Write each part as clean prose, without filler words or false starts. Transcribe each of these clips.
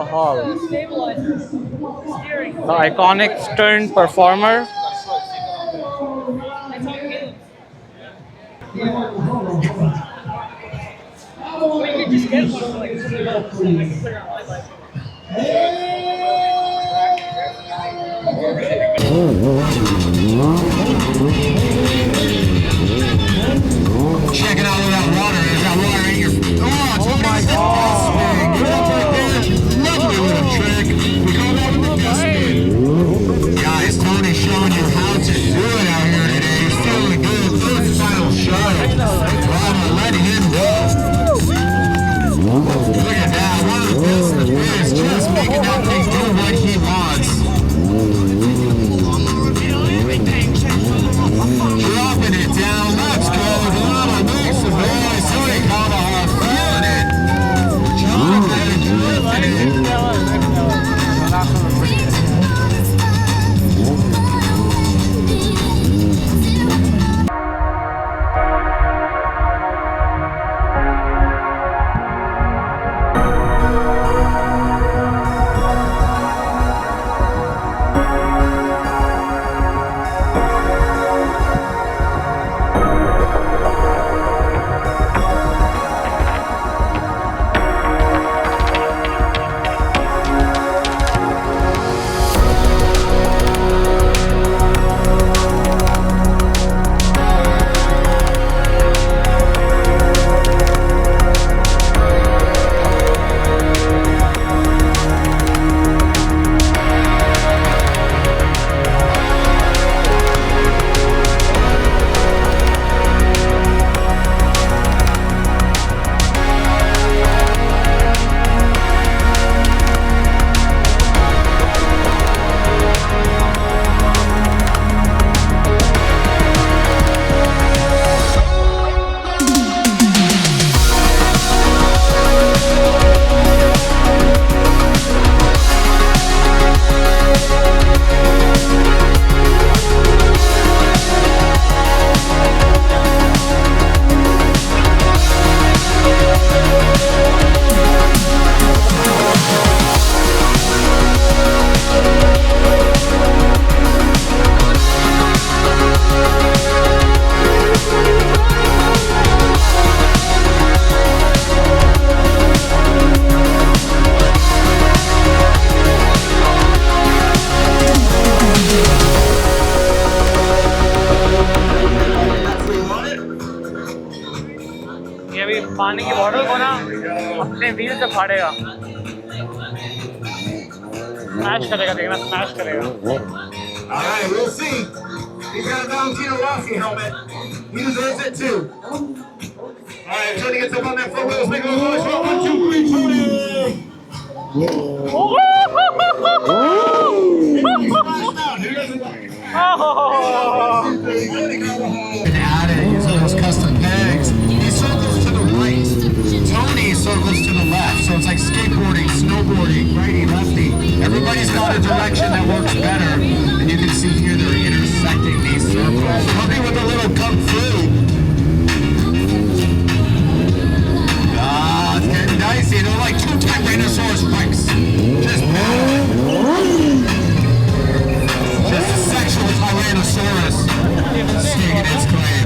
Carbajal, the iconic stunt performer. Checking out where that water is. That water in your... Oh my God! spin. Get up right there. Lovely little trick. We call that the best spin. Guys, Tony's showing you how to do it out here today. He's feeling good. Third final shot. Wow, let him go. Look at that. One of the best in the biz. Just making that thing do what he wants. Dropping it down. Let's go. Redondo makes some noise. Tony Carbajal feeling it. Dropping ये भी पानी की bottle को ना अपने wheel से फाड़ेगा, smash करेगा, देखना स्मैश करेगा. All right, we'll see. He's got a Valentino Rossi helmet. He deserves it too. All right, Tony gets up on that foot wheels. Make a little noise. 1, 2, 3, Tony! Added using those custom pegs. He circles to the right. Tony circles to the left. So it's like skateboarding, snowboarding, righty, lefty. Everybody's got a direction that works better. And you can see here they're intersecting these circles. Something with a little kung fu. Ah, it's getting dicey. They're like two Tyrannosaurus Rex. Just battling. Just a sexual Tyrannosaurus. Staking its claim.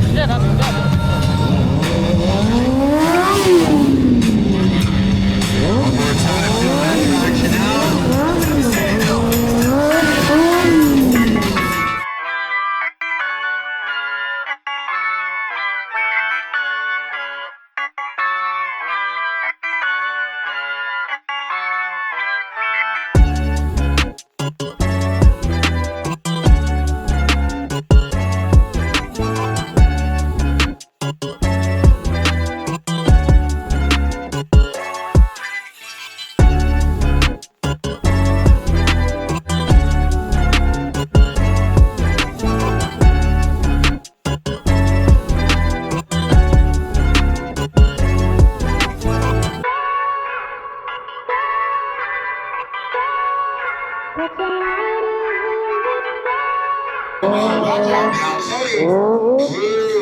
One more time, feel that traction out.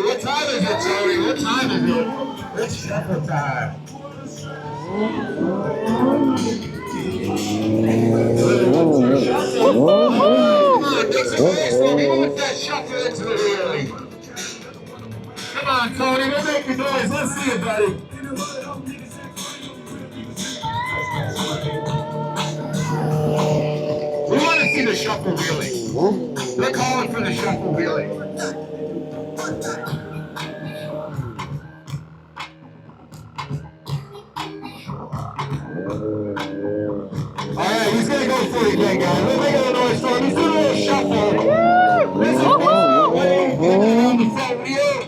What time is it, Tony? What time is it? It's shuffle time. Come on, Tony, don't make a noise. Let's see it, buddy. We want to see the shuffle wheelie. They're calling for the shuffle wheelie. Alright, he's gonna go for it again, guys. Let's make a little noise for him. He's doing a little shuffle. This is buddy. Getting on the front wheel.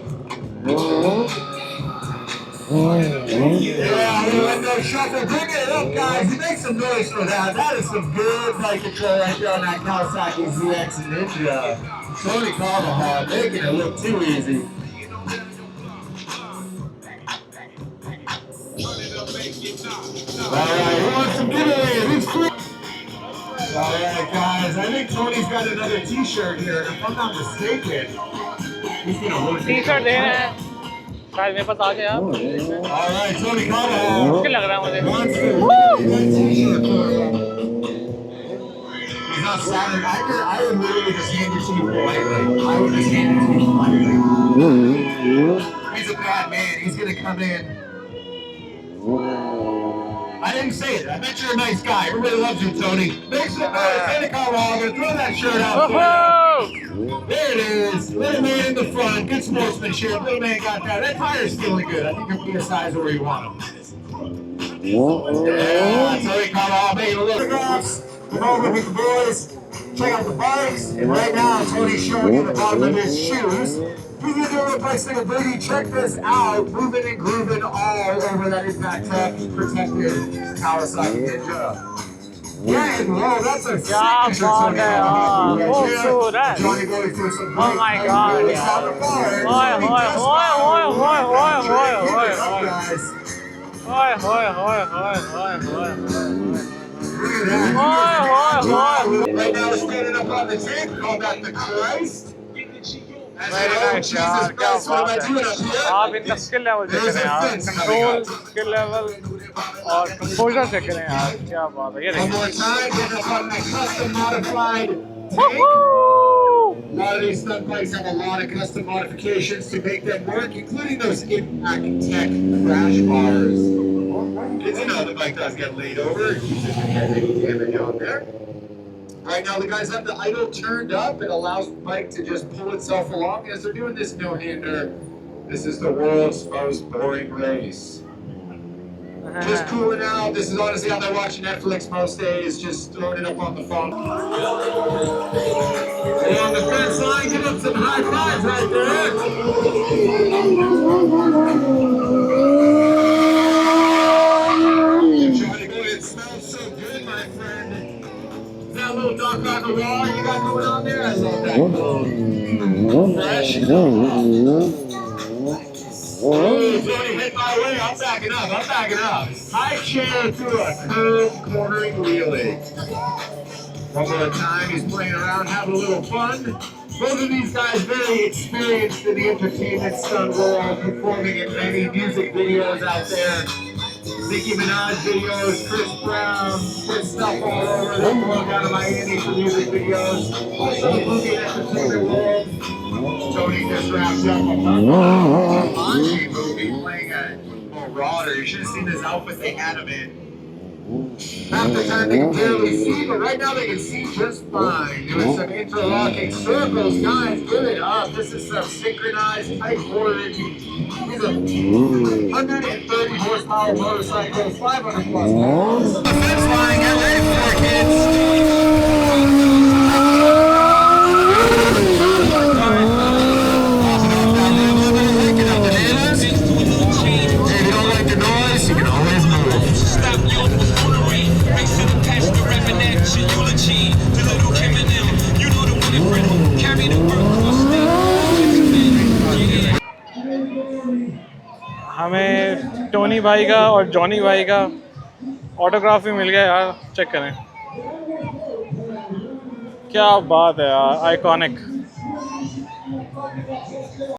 Yeah, Redondo shuffle. Bring it up, guys. He makes some noise for that. That is some good bike control right there on that Kawasaki ZX Ninja. Tony Carbajal making it look too easy. Alright, who wants some giveaways? Who's free? Alright, guys. I think Tony's got another t-shirt here. If I'm not mistaken, he's gonna look. T-shirt दे रहे हैं शायद मेरे पास आ जाए आप Alright, Tony Carbajal. मुश्किल लग रहा है मुझे Wants to t-shirt for you. He's not silent. I would literally just hand it to you politely. I would just hand it to you politely. He's a bad man. He's gonna come in. I didn't say it. I bet you're a nice guy. Everybody loves you, Tony. Make some noise. Tony Carbajal. I'm gonna throw that shirt out for you. There it is. Little man in the front. Good sportsmanship. Little man got that. That tire's feeling good. I think it'll be a size where you want him. Yeah, Tony Carbajal making a little photographs. Come over with the boys. Check out the bikes. And right now, Tony's showing you the bottom of his shoes. He's gonna do a little bike single booty. Check this out. Moving and grooving all over that Impact Tech protected Kawasaki Ninja. Yeah, and whoa, that's a signature Tony Carbajal. Johnny going through some Oh my God. Oi, Right now we're standing up on the tank. Call that the Christ. Very nice यार क्या बात है आप इनका skill level check करें यार control skill level और composer check करें यार क्या बात है ये One more time, getting up on that custom modified tank. A lot of these stunt bikes have a lot of custom modifications to make them work, including those Impact Tech crash bars. Did you know the bike does get laid over? You shouldn't get any damage on there. Right now, the guys have the idle turned up. It allows the bike to just pull itself along as they're doing this no-hander. This is the world's most boring race. Just cooling out. This is honestly how they're watching Netflix most days, just throwing it up on the phone. Hey, on the fence line, give up some high fives right there. You're trying to go, it smells so good, my friend. That little duck on the wall you got going on there? I love that. Fresh. Tony hit my way. I'm backing up. High chair through a curve cornering wheelie. One more time. He's playing around, having a little fun. Both of these guys very experienced in the entertainment stunt world, performing in many music videos out there. Nicki Minaj videos, Chris Brown, good stuff all over. They're going down to Miami for music videos. Also, the movie and entertainment world. Tony just wrapped up a Jumanji movie playing a marauder. You should have seen this outfit they had him in. Half the time they can barely see, but right now they can see just fine. Doing some interlocking circles, guys. Give it up. This is some synchronized type boardage. He's a 130 horsepower motorcycle, 500 plus pounds. The fence line, get ready for it, kids. हमें Tony भाई का और Johnny भाई का autograph भी मिल गया यार check करें क्या बात है यार आइकॉनिक